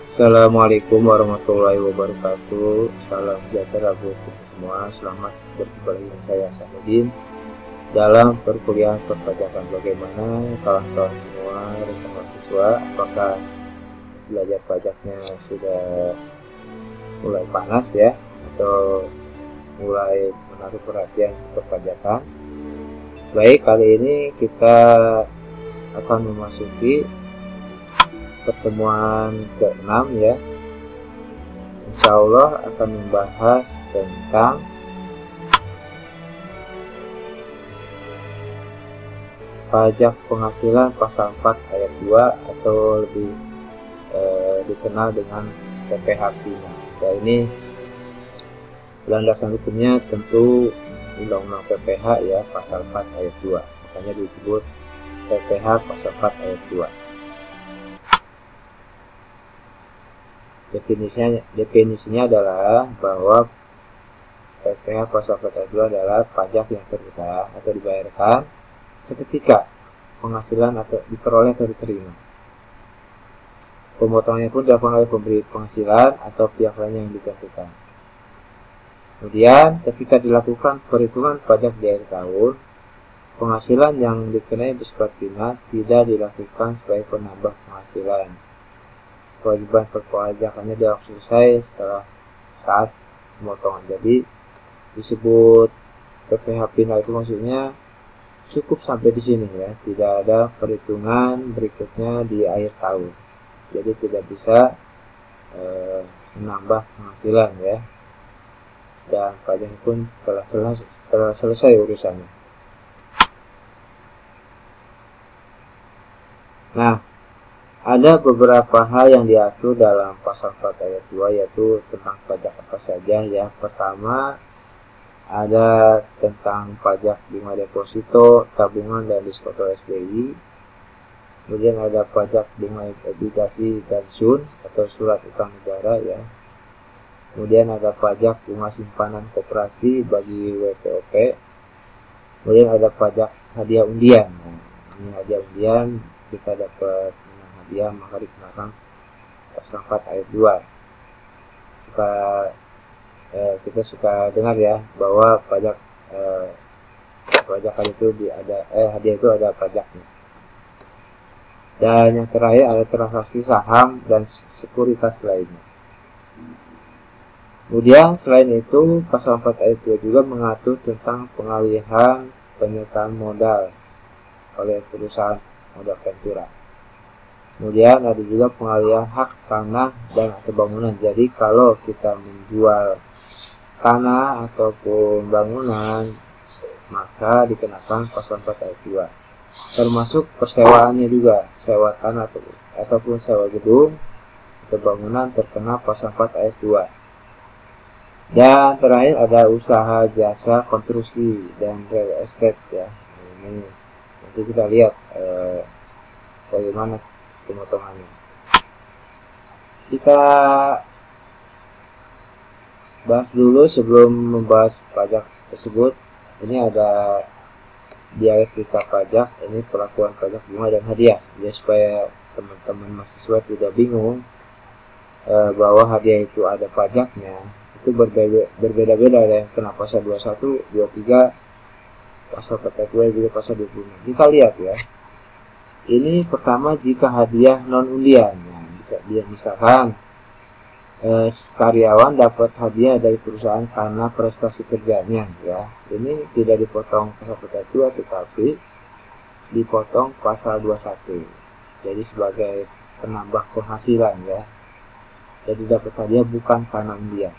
Assalamualaikum warahmatullahi wabarakatuh. Salam sejahtera buat kita semua. Selamat berjumpa lagi dengan saya Sahnudin dalam perkuliahan perpajakan. Bagaimana kawan-kawan semua, rekan mahasiswa, apakah belajar pajaknya sudah mulai panas ya, atau mulai menaruh perhatian perpajakan? Baik, kali ini kita akan memasuki pertemuan ke-6 ya. Insya Allah akan membahas tentang pajak penghasilan pasal 4 ayat 2 atau lebih dikenal dengan PPHP. Nah, ini landasan hukumnya tentu Undang-Undang PPH ya, pasal 4 ayat 2. Makanya disebut PPH pasal 4 ayat 2. Definisinya adalah bahwa PPH pasal 4 ayat 2 adalah pajak yang tercipta atau dibayarkan seketika penghasilan atau diperoleh atau diterima. Pemotongannya pun dilakukan oleh pemberi penghasilan atau pihak lain yang ditentukan. Kemudian ketika dilakukan perhitungan pajak di akhir tahun, penghasilan yang dikenai bersifat final tidak dilakukan sebagai penambah penghasilan. Kewajiban perpajakannya dilakukan selesai setelah saat pemotongan. Jadi disebut PPH final itu maksudnya cukup sampai di sini ya, tidak ada perhitungan berikutnya di akhir tahun. Jadi tidak bisa menambah penghasilan ya, dan pajak pun telah selesai urusannya. Nah, ada beberapa hal yang diatur dalam pasal 4 ayat 2 yaitu tentang pajak apa saja ya. Pertama, ada tentang pajak bunga deposito, tabungan dan diskontol SBI. Kemudian ada pajak bunga obligasi pensiun atau surat utang negara ya. Kemudian ada pajak bunga simpanan koperasi bagi WPOP. Kemudian ada pajak hadiah undian. Nah, ini hadiah undian, kita dapat hadiah maka dikenakan pasal 4 ayat 2. Kita suka dengar ya bahwa pajak itu hadiah itu ada pajaknya. Dan yang terakhir ada transaksi saham dan sekuritas lainnya. Kemudian selain itu pasal 4 ayat 2 juga mengatur tentang pengalihan penyertaan modal oleh perusahaan modal ventura. Kemudian ada juga pengalihan hak tanah dan atau bangunan. Jadi kalau kita menjual tanah ataupun bangunan maka dikenakan pasal 4 ayat 2. Termasuk persewaannya juga, sewa tanah ataupun sewa gedung atau bangunan terkena pasal 4 ayat 2. Dan terakhir ada usaha jasa konstruksi dan real estate ya. Ini nanti kita lihat bagaimana pemotongannya. Kita bahas dulu sebelum membahas pajak tersebut. Ini ada di ayat kita pajak, ini perlakuan pajak bunga dan hadiah ya, supaya teman-teman mahasiswa tidak bingung bahwa hadiah itu ada pajaknya. Itu berbeda-beda, ada yang kena pasal 21, 23, pasal 42 juga pasal 26. Kita lihat ya. Ini pertama jika hadiah non undian. Nah, misalkan karyawan dapat hadiah dari perusahaan karena prestasi kerjanya ya. Ini tidak dipotong pasal 42 tetapi dipotong pasal 21. Jadi sebagai penambah penghasilan ya. Jadi dapat hadiah bukan karena undian.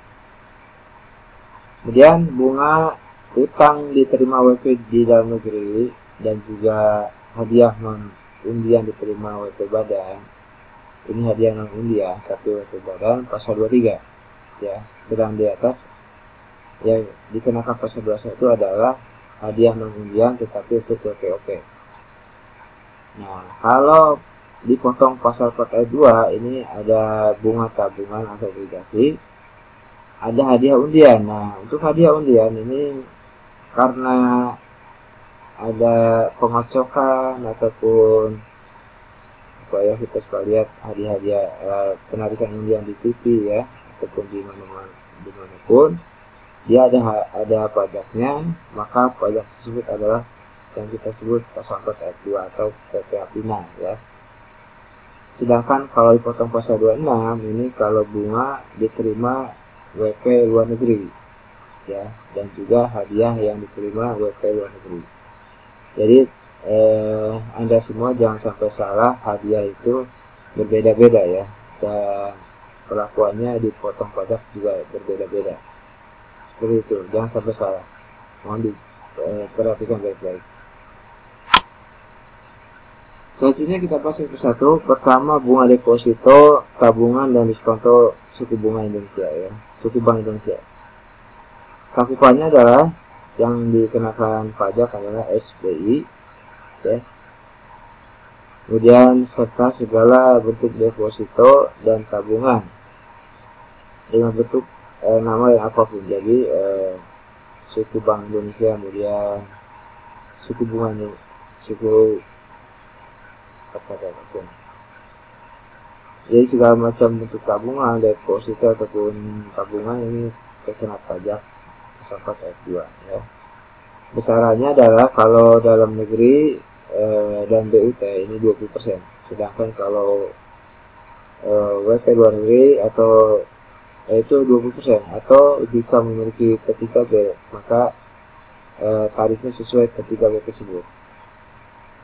Kemudian bunga utang diterima WP di dalam negeri dan juga hadiah non undian diterima WP badan. Ini hadiah non undian tapi WP badan pasal 23 ya. Sedang di atas yang dikenakan pasal 21 adalah hadiah non undian tetapi untuk WPOP. Nah, kalau dipotong pasal 4 ayat 2 ini ada bunga tabungan atau obligasi, ada hadiah undian. Nah, untuk hadiah undian ini karena ada pengocokan ataupun supaya kita supaya lihat hadiah-hadiah penarikan undian di TV ya, ataupun di dimanapun dia ada pajaknya, maka pajak tersebut adalah yang kita sebut pasal 4 ayat 2 atau PPh final ya. Sedangkan kalau dipotong pasal 26 ini kalau bunga diterima WP luar negeri ya, dan juga hadiah yang diterima WP luar negeri. Jadi Anda semua jangan sampai salah, hadiah itu berbeda-beda ya, dan perlakuannya dipotong pajak juga berbeda-beda. Seperti itu, jangan sampai salah. Mohon diperhatikan baik-baik. Selanjutnya kita bahas yang persatu. Pertama, bunga deposito, tabungan, dan diskonto suku bunga Indonesia ya, suku bank Indonesia. Cakupannya adalah yang dikenakan pajak adalah SBI ya. Kemudian serta segala bentuk deposito dan tabungan dengan bentuk nama yang apapun. Jadi suku bank Indonesia, kemudian suku bunga, suku jadi segala macam bentuk tabungan, deposito ataupun tabungan ini terkena pajak pasal 4 ayat 2 ya. Besarannya adalah kalau dalam negeri dan BUT ini 20%, sedangkan kalau WP luar negeri atau itu 20%, atau jika memiliki P3B maka tarifnya sesuai P3B tersebut.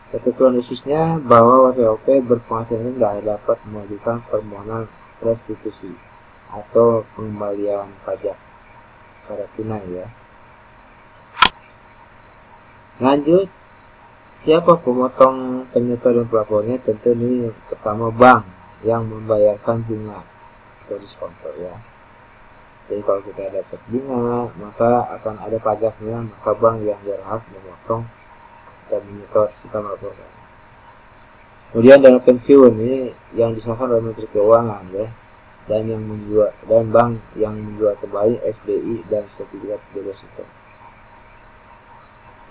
Ketentuan khususnya bahwa WPOP berpenghasilan rendah dapat mengajukan permohonan restitusi atau pengembalian pajak secara tunai ya. Lanjut, siapa pemotong, penyetor, dan pelapornya? Tentu ini pertama bank yang membayarkan bunga atau diskonto ya. Jadi kalau kita dapat bunga maka akan ada pajaknya, maka bank yang berhak memotong dan menyetor serta melaporkan. Kemudian dana pensiun ini yang disahkan oleh Menteri Keuangan ya, dan yang menjual, dan bank yang menjual kembali SBI dan sertifikat deposito.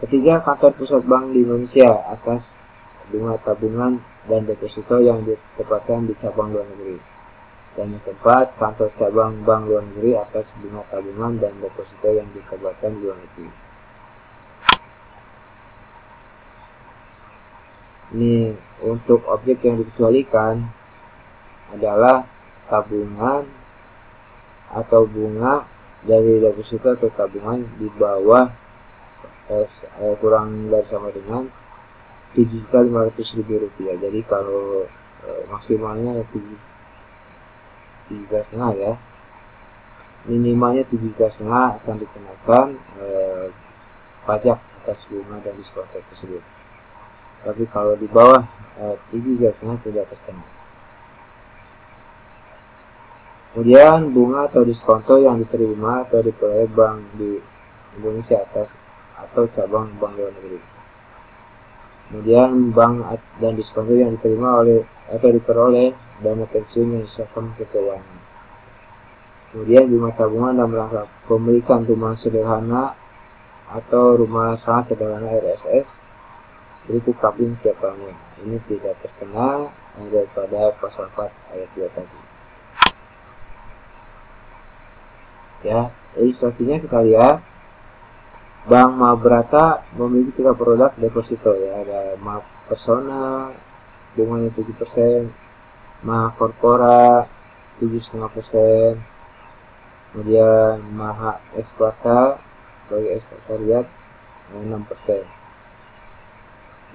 Ketiga, kantor pusat bank di Indonesia atas bunga tabungan dan deposito yang ditempatkan di cabang luar negeri. Dan yang keempat, kantor cabang bank luar negeri atas bunga tabungan dan deposito yang ditempatkan di luar negeri. Ini untuk objek yang dikecualikan adalah tabungan atau bunga dari deposito atau tabungan di bawah kurang dari sama dengan Rp7.500.000. Jadi kalau maksimalnya 7,5 ya, minimalnya 7,5 akan dikenakan pajak atas bunga dan diskonto tersebut. Tapi kalau di bawah 7,5 tidak terkena. Kemudian bunga atau diskonto yang diterima atau diperoleh bank di Indonesia atas atau cabang bank luar negeri. Kemudian bank dan diskonto yang diterima oleh atau diperoleh dana pensiun yang disahkan ke keuangan. Kemudian bunga tabungan dalam rangka pemilikan rumah sederhana atau rumah sangat sederhana RSS berikut kapling siapanya. Ini tidak terkena daripada pasal 4 ayat 2 tadi. Ya, ilustrasinya kita lihat. Bank Mahabrata memiliki 3 produk deposito ya, ada Maha Persona bunganya 7%, Maha Korpora 7,5%, kemudian Maha Esparta sebagai eksekretariat 6%.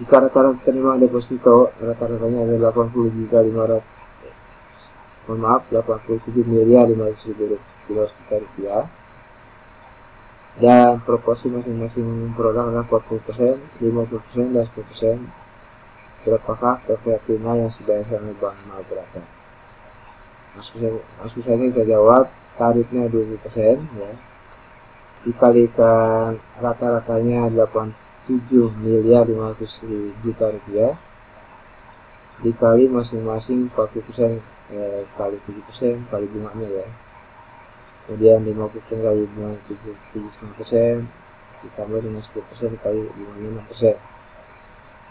Jika rata-rata penerimaan deposito rata-ratanya adalah 87.500.000 rupiah, dan proporsi masing-masing produk adalah 40%, 50%, dan 10%. Berapakah PPh yang dibayarkan oleh Bank Mahabrata? Maksud saya kita jawab, tarifnya 20% ya, dikalikan rata-ratanya 87.500.000 rupiah, dikali masing-masing 40% kali 7% kali bunganya ya, kemudian 50% kali bunga 7,5% ditambah dengan 10% kali bunganya 6%.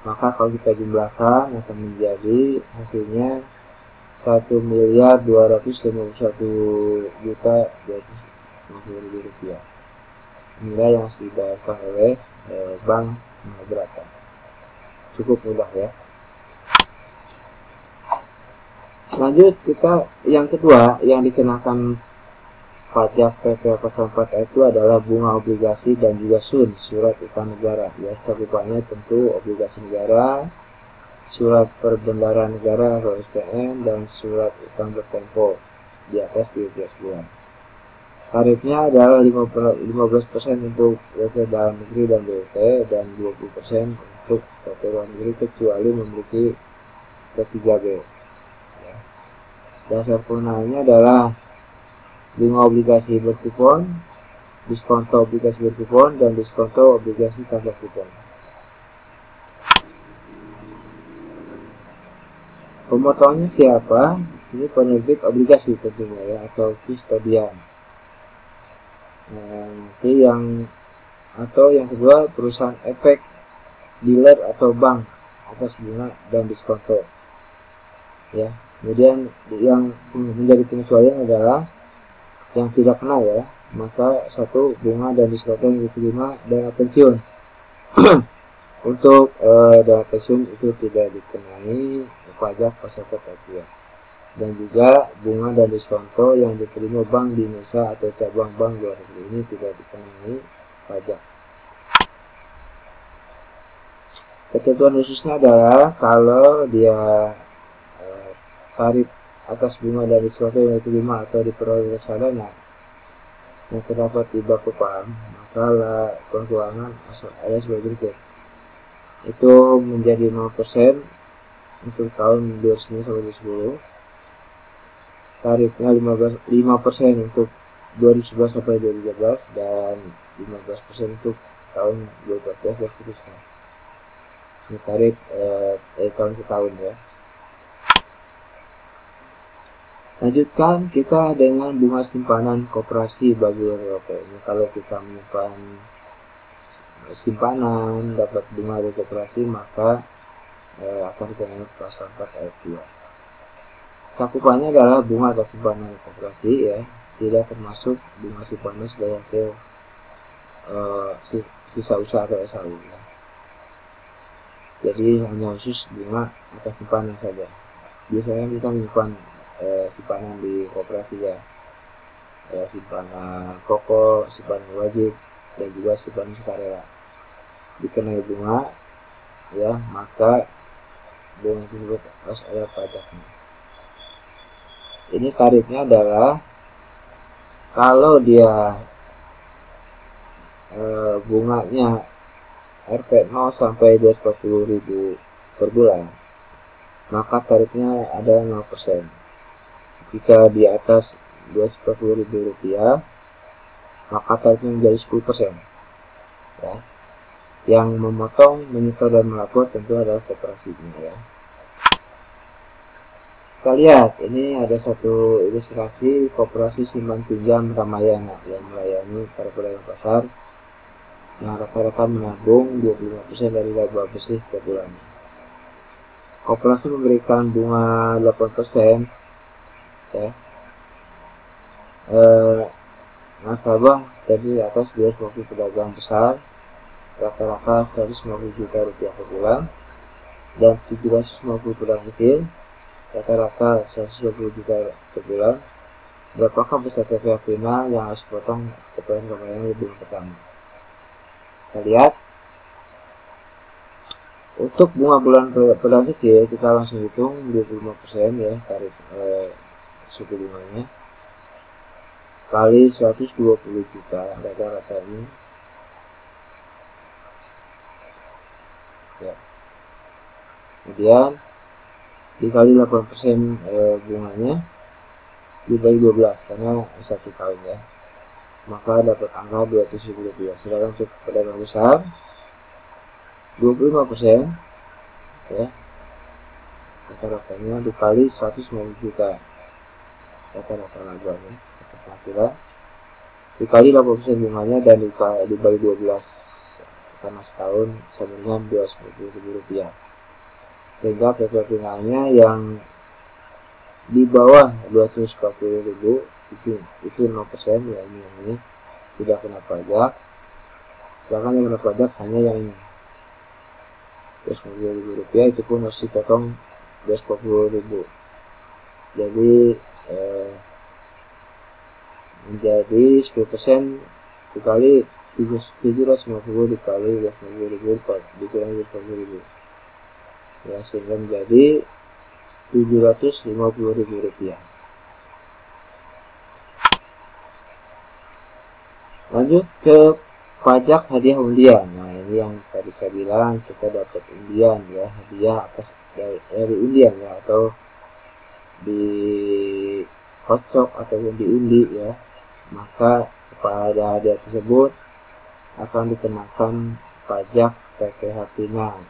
Maka kalau kita jumlahkan akan menjadi hasilnya 1.251.250.000 rupiah. Nilai yang harus dibayarkan oleh Bank Mahabrata. Cukup mudah ya. Lanjut, kita yang kedua yang dikenakan pajak PP pasal 4 itu adalah bunga obligasi dan juga SUN, surat utang negara. Ya, cakupannya tentu obligasi negara, surat perbendaharaan negara atau SPN, dan surat utang bertempo di atas 12 bulan. Tarifnya adalah 15% untuk PP dalam negeri dan BUT, dan 20% untuk PP luar negeri kecuali memiliki P3B. Ya. Dasar penggunaannya adalah bunga obligasi berkupon, diskonto obligasi berkupon, dan diskonto obligasi tanpa kupon. Pemotongannya siapa? Ini penerbit obligasi tentunya ya, atau kustodian. Nanti yang kedua perusahaan efek, dealer atau bank atas bunga dan diskonto. Ya, kemudian yang menjadi pengecualian adalah yang tidak kena ya, maka satu, bunga dan diskonto yang diterima dana pensiun. Untuk dana pensiun itu tidak dikenai pajak pasal 4 ya. Dan juga bunga dan diskonto yang diterima bank di Indonesia atau cabang bank luar negeri ini tidak dikenai pajak. Ketentuan khususnya adalah kalau dia tarif atas bunga dan diskonto yang diterima atau diperoleh reksadana yang terdapat di Bapepam, maka keuangan ada sebagai berikut. Itu menjadi 0% untuk tahun 2009 sampai 2010. Tarifnya 5% untuk 2011 sampai 2013 dan 15% untuk tahun 2014 dan seterusnya. Ini tarif tahun ke tahun ya. Lanjutkan kita dengan bunga simpanan koperasi bagi warga. Ini kalau kita menyimpan simpanan dapat bunga dari koperasi, maka akan dikenai pasal 4 ayat 2. Cakupannya adalah bunga atas simpanan koperasi ya, tidak termasuk bunga simpanan sebagai hasil sisa usaha atau SAU ya. Jadi hanya khusus bunga atas simpanan saja. Biasanya kita menyimpan simpanan di koperasi ya, simpanan pokok, simpanan wajib, dan juga simpanan sukarela. Dikenai bunga ya, maka bunga tersebut harus ada pajaknya. Ini tarifnya adalah kalau dia bunganya Rp 0 sampai 240.000 per bulan, maka tarifnya adalah 0%. Jika di atas Rp240.000, maka tarifnya menjadi 10%. Ya. Yang memotong, menyetor, dan melapor tentu adalah koperasinya ya. Kita lihat, ini ada satu ilustrasi koperasi simpan pinjam Ramayana yang melayani para pedagang pasar yang rata-rata menabung 25% dari laba bersih setiap bulannya. Koperasi memberikan bunga 8% ya. Nasabah dari atas 250 pedagang besar, rata-rata 150 juta rupiah per bulan, dan 750 pedagang kecil, rata-rata 120 juta per bulan. Berapakah besar TPA final yang harus potong kepada Ramayana di bulan pertama? Kita lihat. Untuk bunga bulan pedagang kecil kita langsung hitung 25% ya, tarif suku bunganya kali 120 juta rata-rata ini ya. Kemudian dikali 8% bunganya dibagi 12 karena 1 tahun ya, maka dapat angka 200.000 rupiah. Sedangkan untuk pedagang besar 25% ya, rata-ratanya dikali 150 juta rata-rata labanya penghasilan, dikali 8% bunganya dan dibagi 12 karena setahun sebenarnya Rp250.000, sehingga PP finalnya yang di bawah Rp240.000 itu 0% ya, ini tidak kena pajak, sedangkan yang kena pajak hanya yang ini Rp250.000, itu pun harus dipotong Rp240.000. Jadi menjadi 10% dikali 750 dikali 250.000 dikurangi 250.000 ya, sehingga menjadi Rp750.000. Lanjut ke pajak hadiah undian. Nah, ini yang tadi saya bilang, kita dapat undian ya, hadiah atas dari undian ya, atau dikocok ataupun diundi ya, maka pada hadiah tersebut akan dikenakan pajak PPh final.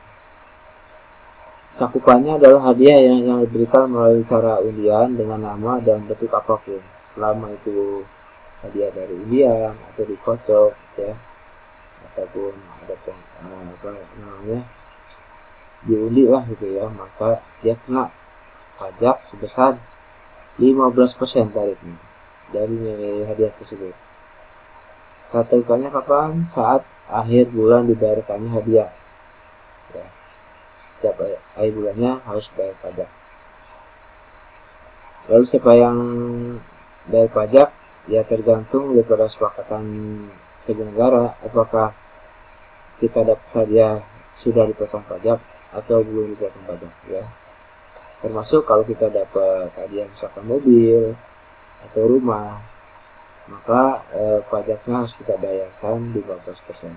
Cakupannya adalah hadiah yang diberikan melalui cara undian dengan nama dan bentuk apapun, selama itu hadiah dari undian atau dikocok ya, ataupun ada diundi lah gitu ya, maka dia kena pajak sebesar 15% tarifnya dari nilai hadiah tersebut. Saat tarifnya kapan? Saat akhir bulan dibayarkannya hadiah ya. Setiap akhir bulannya harus bayar pajak. Lalu siapa yang bayar pajak? Ya tergantung daripada kesepakatan penyelenggara, apakah kita dapat hadiah sudah dipotong pajak atau belum dipotong pajak ya. Termasuk kalau kita dapat hadiah misalkan mobil atau rumah, maka pajaknya harus kita bayarkan 15%.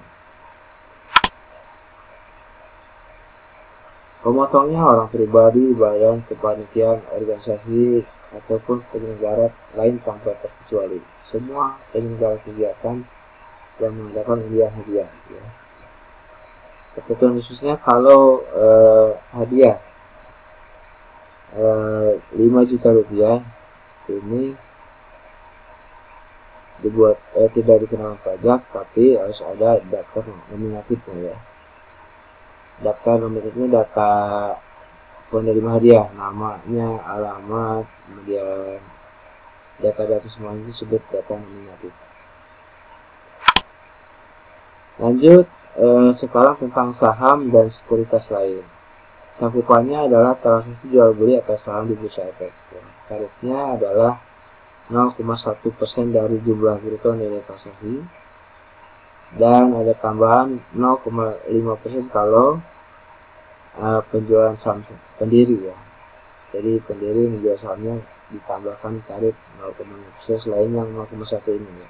Pemotongnya orang pribadi, badan, kepanitiaan, organisasi, ataupun penyelenggara lain tanpa terkecuali. Semua penyelenggara kegiatan yang mengadakan undian hadiah ya. Ketentuan khususnya kalau hadiah 5 juta rupiah ini dibuat tidak dikenakan pajak, tapi harus ada daftar nominatifnya ya. Daftar nominatifnya data penerima hadiah, namanya, alamat, kemudian data-data semuanya disebut data nominatif. Lanjut sekarang tentang saham dan sekuritas lain. Cakupannya adalah transaksi jual beli atas saham di bursa efek. Tarifnya adalah 0,1% dari jumlah bruto nilai transaksi, dan ada tambahan 0,5% kalau penjualan saham pendiri ya. Jadi pendiri menjual sahamnya ditambahkan tarif 0,5% selain yang 0,1 ini ya.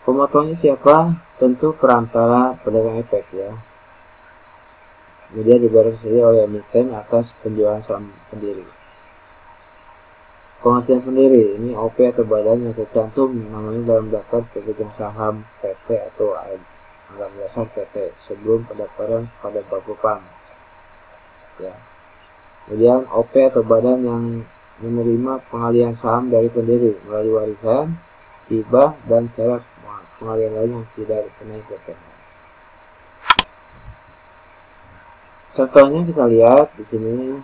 Pemotongnya siapa? Tentu perantara pedagang efek ya. Kemudian dibayar saja oleh emiten atas penjualan saham pendiri. Pengertian pendiri ini OP atau badan yang tercantum namanya dalam daftar pemegang saham PT atau anggaran dasar PT sebelum pendaftaran pada Bapepam ya. Kemudian OP atau badan yang menerima pengalihan saham dari pendiri melalui warisan, hibah, dan cara pengalihan lain yang tidak dikenai PPh. Contohnya kita lihat di sini.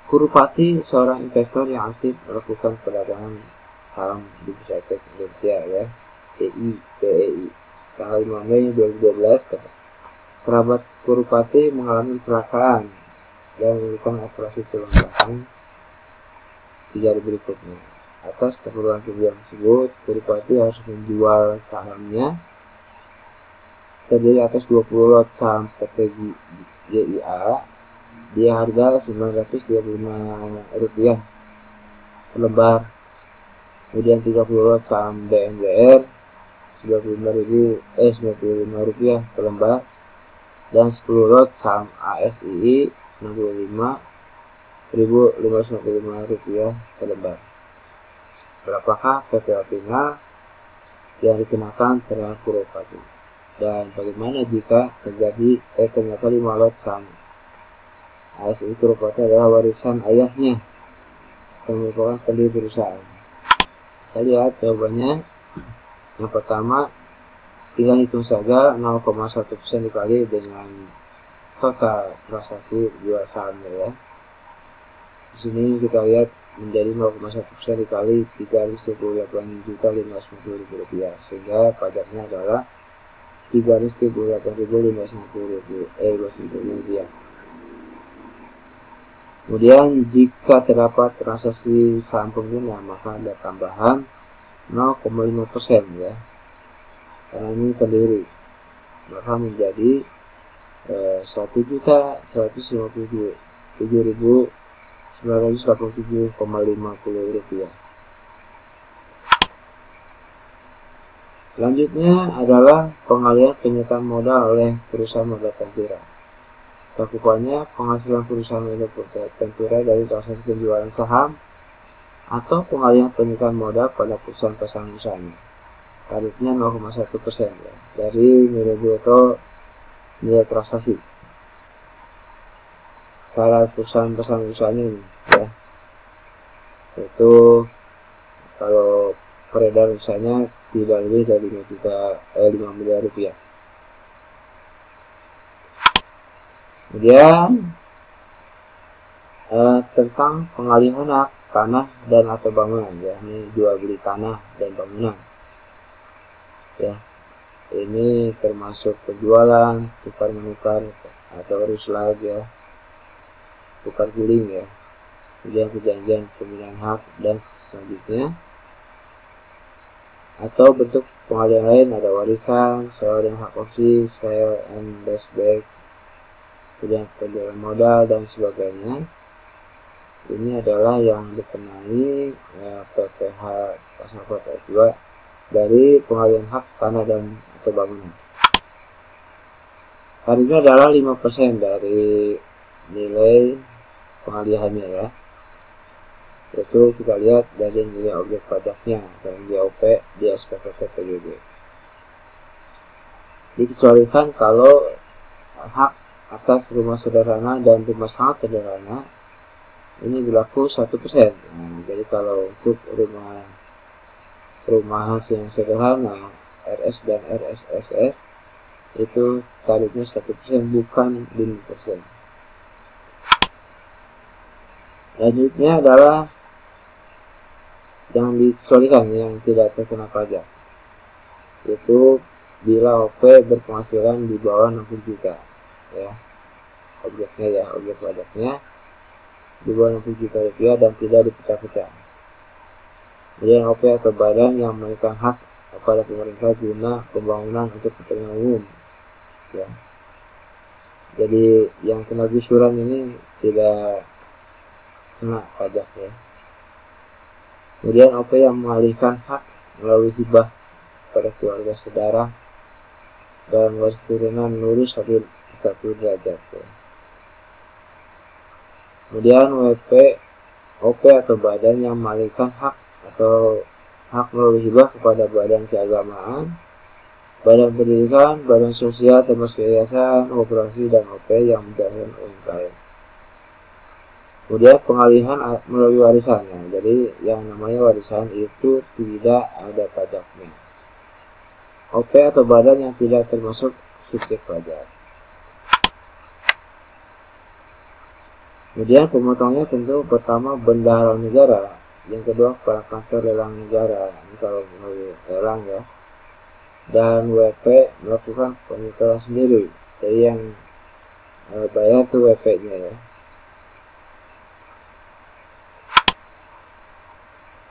Kurupati seorang investor yang aktif melakukan perdagangan saham di Bursa Efek Indonesia ya, PEI. Tanggal 5 Mei 2012, kerabat Kurupati mengalami kecelakaan dan melakukan operasi tulang belakang 3 hari berikutnya. Atas keperluan tujuan tersebut, Kurupati harus menjual sahamnya terdiri atas 20 lot saham PT GIA di harga Rp935 per lembar. Kemudian 30 lot saham BMBR Rp95 per lembar, dan 10 lot saham ASII Rp65.555 per lembar. Berapakah PPh final yang dikenakan terhadap Kurupati? Dan bagaimana jika ternyata 5 lot saham ASII Kurupati adalah warisan ayahnya yang merupakan pendiri perusahaan? Kita lihat jawabannya. Yang pertama, tinggal hitung saja 0,1% dikali dengan total transaksi jual sahamnya ya. Di sini kita lihat menjadi 0,1% dikali 318.550.000 rupiah, sehingga pajaknya adalah 338.550 rupiah. Kemudian jika terdapat transaksi saham pengguna, maka ada tambahan 0,5% ya, karena ini terdiri, maka menjadi 1.157.987,50 rupiah. Selanjutnya adalah pengalihan penyertaan modal oleh perusahaan modal Ventura. Cakupannya penghasilan perusahaan modal Ventura dari transaksi penjualan saham atau pengalihan penyertaan modal pada perusahaan pasangan usahanya. Tarifnya 0,1% ya, dari nilai bruto nilai transaksi salah perusahaan pasangan usahanya ini ya. Itu kalau peredaran usahanya tidak lebih dari 5 miliar rupiah. Kemudian tentang pengalihan hak tanah dan atau bangunan ya, ini jual beli tanah dan bangunan ya. Ini termasuk penjualan, tukar menukar atau ruslah ya, tukar guling ya. Kemudian perjanjian pembelian hak dan selanjutnya. Atau bentuk pengalihan lain ada warisan, sewa dan hak opsi, sale and leaseback, kemudian penjualan modal dan sebagainya. Ini adalah yang dikenai PPh pasal 42 dari pengalihan hak tanah dan atau bangunan. Tarifnya adalah 5% dari nilai pengalihannya ya. Itu kita lihat dari nilai objek pajaknya dan GOP di SPPT PJB. Dikecualikan kalau hak atas rumah sederhana dan rumah sangat sederhana ini berlaku 1%. Jadi kalau untuk rumahan yang sederhana RS dan RSSS itu tarifnya 1%, bukan 5%. Selanjutnya adalah yang dikecualikan, yang tidak terkena pajak, yaitu bila OP berpenghasilan di bawah 60 juta ya, objeknya ya, objek pajaknya di bawah 60 juta rupiah dan tidak dipecah-pecah. Kemudian OP atau badan yang memiliki hak kepada pemerintah guna pembangunan untuk kepentingan umum ya. Jadi yang kena gusuran ini tidak kena pajak ya. Kemudian OP yang mengalihkan hak melalui hibah pada keluarga saudara dan waris turunan lurus satu derajat ya. Kemudian WP, OP atau badan yang mengalihkan hak atau hak melalui hibah kepada badan keagamaan, badan pendidikan, badan sosial, termasuk yayasan, operasi dan OP yang menjalankan UMKM. Kemudian pengalihan melalui warisannya. Jadi yang namanya warisan itu tidak ada pajaknya. OP atau badan yang tidak termasuk subjek pajak. Kemudian pemotongnya tentu pertama bendahara negara, yang kedua kepala kantor lelang negara, ini kalau melalui lelang ya, dan WP melakukan penyetoraan sendiri, jadi yang bayar tuh WP-nya ya.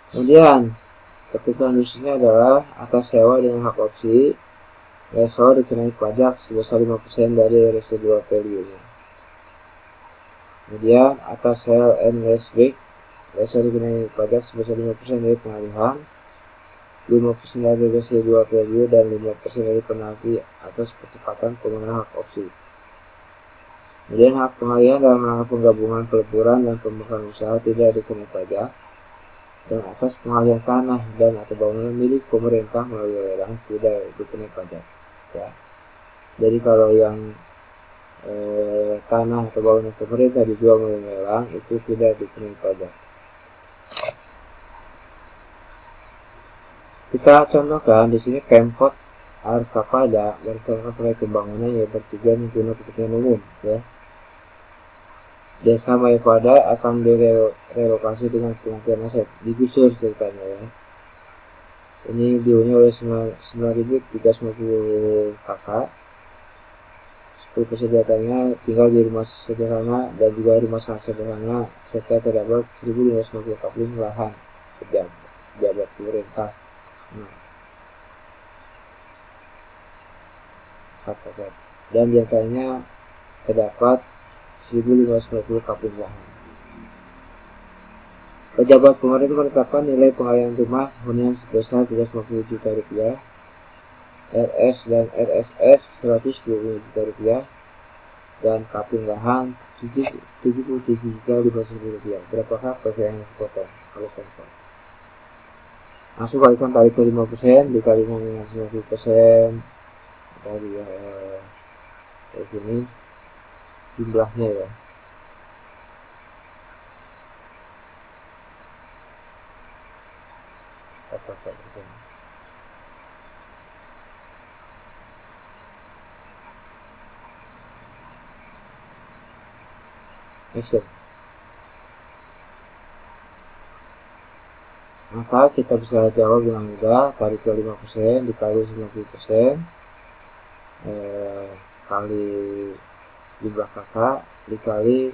Kemudian ketentuan khususnya adalah atas sewa dengan hak opsi, lessor dikenai pajak sebesar 5% dari residual value-nya. Kemudian atas sale and leaseback, lessor dikenai pajak sebesar 5% dari pengalihan, 5% dari residual value, dan 5% dari penalti atas percepatan penggunaan hak opsi. Kemudian hak pengalihan dalam rangka penggabungan peleburan dan pembukaan usaha tidak dikenai pajak, dan atas pengalihan tanah dan atau bangunan milik pemerintah melalui lelang tidak dikenai pajak ya. Jadi kalau yang tanah atau bangunan pemerintah dijual melalui lelang itu tidak dikenai pajak. Kita contohkan di sini Pemkot Arkapada berdasarkan proyek pembangunan yang bertujuan guna kepentingan umum, ya. Desa Mayapada akan direlokasi dengan penggantian aset, digusur ceritanya, ya. Ini dihuni oleh 9.350 kakak. 10% diantaranya tinggal di rumah sederhana dan juga rumah sangat sederhana, serta terdapat 1.550 kapling lahan pejabat pemerintah. Dan diantaranya terdapat 1.550 kapling lahan. Pejabat pemerintah menetapkan nilai pengalihan rumah hunian sebesar 350 juta rupiah, RS dan RSS 120 juta rupiah, dan kapling lahan 77 juta 500 rupiah. Berapakah PPh yang sepotong? Kalau Pemkot langsung kalikan tarif 5% dikali dengan 90% dari sini jumlahnya, ya. Action. Maka kita bisa jawab dengan mudah, tarik ke 5% dikali 90% kali jumlah kakak dikali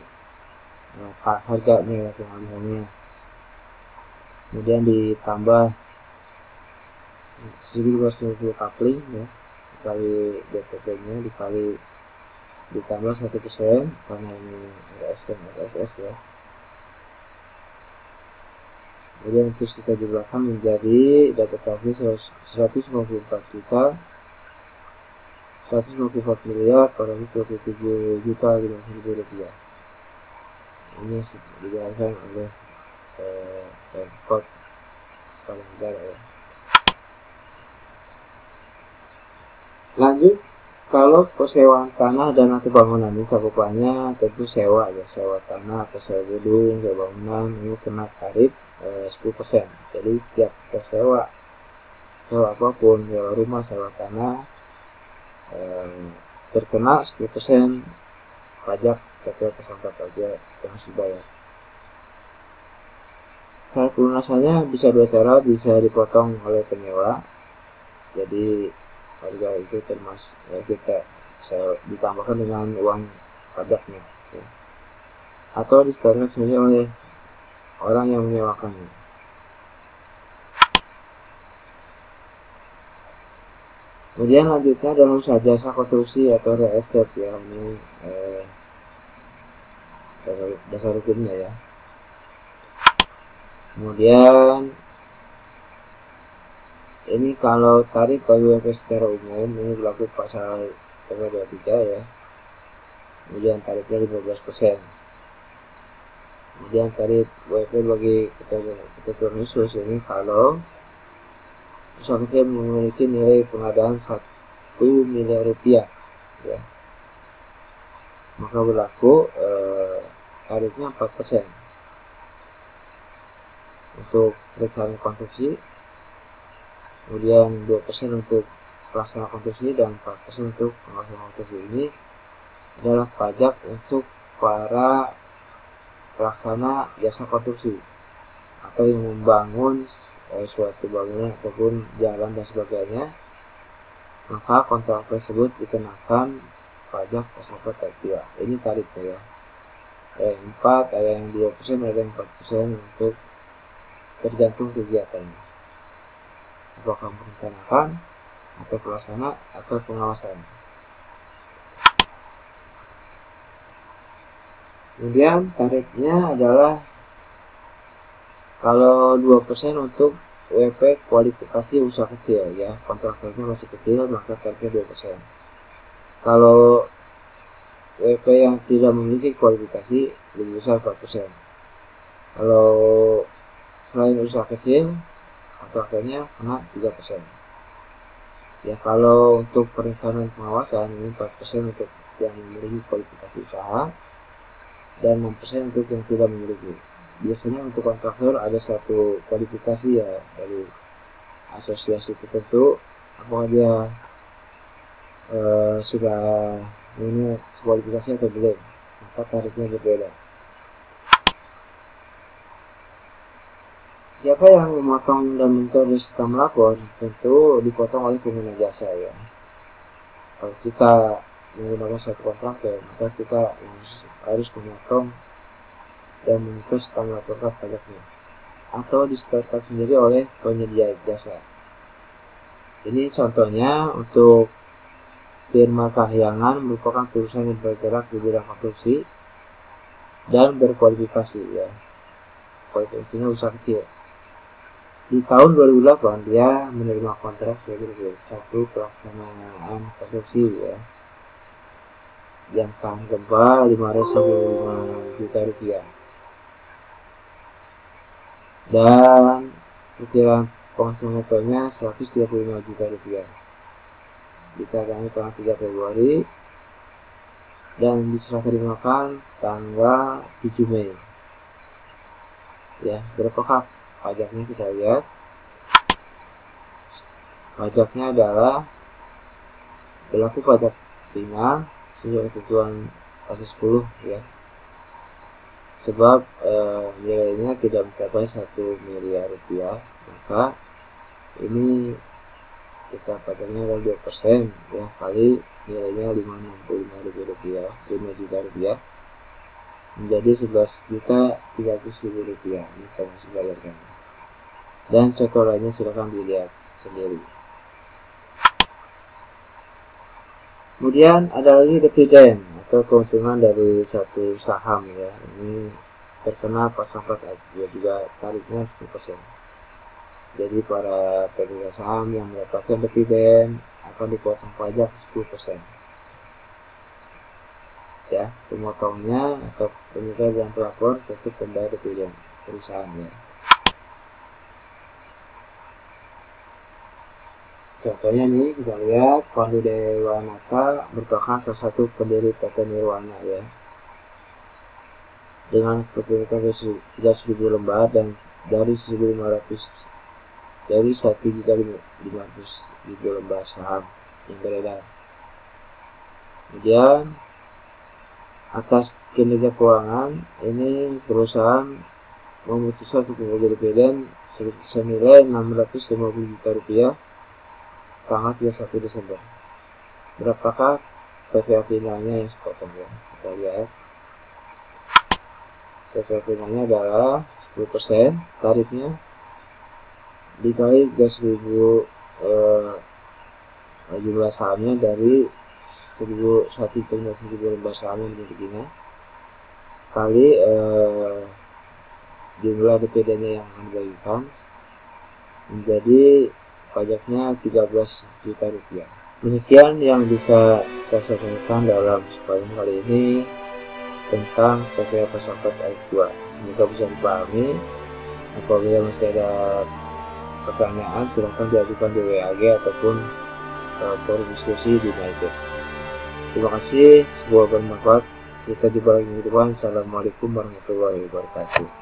harganya, ya, pengalihannya. Kemudian ditambah 1.250 kapling, ya, dikali BPP nya dikali ditambah 1% karena ini RS dan RSS, ya. Kemudian terus kita jumlahkan menjadi dapat hasil 154 juta 154 miliar 427 juta 500 rupiah. Ini dijelaskan oleh Pemkot Palangkaraya, ya. Lanjut, kalau persewaan tanah dan atau bangunan ini cakupannya tentu sewa, ya, sewa tanah atau sewa gedung, sewa bangunan ini kena tarif 10%. Jadi setiap kita sewa apapun, sewa rumah, sewa tanah, terkena 10% pajak TPL tersangka pajak yang harus dibayar. Cara pelunasannya bisa dua cara, bisa dipotong oleh penyewa. Jadi harga itu termasuk, ya, kita bisa ditambahkan dengan uang pajaknya, ya. Atau disetorkan sendiri oleh orang yang menyewakannya. Kemudian lanjutnya dalam usaha jasa konstruksi atau real estate, ya, ini dasar hukumnya, ya. Kemudian ini kalau tarif KUHP secara umum ini berlaku pasal 23, ya. Kemudian tarifnya 15%. Kemudian tarif WP bagi ketentuan khusus ini kalau usaha kecil memiliki nilai pengadaan 1 miliar rupiah, ya, maka berlaku tarifnya 4% untuk perencanaan konstruksi, kemudian 2% untuk pelaksanaan konstruksi, dan 4% untuk pengawasan konstruksi. Ini adalah pajak untuk para pelaksana jasa konstruksi atau yang membangun suatu bangunan ataupun jalan dan sebagainya, maka kontrak tersebut dikenakan pajak tersangka tahap 2. Ini tarifnya, ya. Ada yang 4, ada yang 2%, ada yang 4% untuk tergantung kegiatannya, apakah merencanakan atau pelaksana atau pengawasan. Kemudian tarifnya adalah kalau 2% untuk WP kualifikasi usaha kecil, ya, kontraktornya masih kecil, maka tarifnya 2%. Kalau WP yang tidak memiliki kualifikasi lebih besar 4%. Kalau selain usaha kecil, kontraktornya kena 3%. Ya, kalau untuk perencanaan pengawasan ini 4% untuk yang memiliki kualifikasi usaha dan 6% untuk yang tidak memiliki. Biasanya untuk kontraktor ada satu kualifikasi, ya, dari asosiasi tertentu, apakah dia sudah memenuhi kualifikasi atau belum, maka tarifnya berbeda. Siapa yang memotong dan mengkode sistem melapor? Tentu dipotong oleh pengguna jasa ya. Kalau kita menggunakan satu kontraktor, maka kita harus memotong dan mengkode sistem melaporkan pajaknya, atau disetorkan sendiri oleh penyedia jasa. Ini contohnya untuk firma Kahyangan, merupakan perusahaan yang bergerak di bidang konstruksi dan berkualifikasi ya. Kualifikasinya usaha kecil. Di tahun 2008 dia menerima kontrak sebagai satu pelaksanaan konstruksi ya, yang tahan gempa 525 juta rupiah, dan perkiraan penghasilan netonya 135 juta rupiah. Ditangani tanggal 3 Februari dan diserah terimakan tanggal 7 Mei ya. Berapakah pajaknya? Kita lihat, pajaknya adalah berlaku pajak ringan sesuai ketentuan pasal 10 ya, sebab nilainya tidak mencapai 1 miliar rupiah, maka ini kita pajaknya adalah 2% ya, kali nilainya 565.000 rupiah, 5 juta rupiah, menjadi 11.300.000 rupiah. Ini kamu harus bayarkan, dan contoh lainnya silakan dilihat sendiri. Kemudian ada lagi dividen atau keuntungan dari satu saham ya, ini terkena pasal 4 juga tarifnya 10%. Jadi para pemegang saham yang mendapatkan dividen akan dipotong pajak 10%. Ya, pemotongnya atau penyita yang pelapor tetap membayar dividen perusahaannya. Contohnya nih, kita lihat Pandu Dewanata merupakan salah satu pendiri PT Nirwana ya, dengan kepemilikan 3.000 lembar dan dari 1.500 dari 1.500.000 lembar saham yang beredar. Kemudian atas kinerja keuangan ini perusahaan memutuskan untuk membagi dividen senilai 650 juta rupiah tanggal 31 Desember. Berapakah PPA finalnya yang sepotong ya? Kita lihat. PPA finalnya adalah 10% tarifnya dikali 3.000 jumlah sahamnya dari 1.150 lembar saham yang dimilikinya, kali jumlah dividennya yang akan dibagikan, menjadi pajaknya 13 juta rupiah. Demikian yang bisa saya sampaikan dalam kesempatan kali ini tentang PPA pasal 4 ayat 2. Semoga bisa dipahami. Apabila masih ada pertanyaan, silahkan diajukan di WAG ataupun forum diskusi di MyDesk. Terima kasih, semoga bermanfaat. Kita jumpa lagi di depan. Assalamualaikum warahmatullahi wabarakatuh.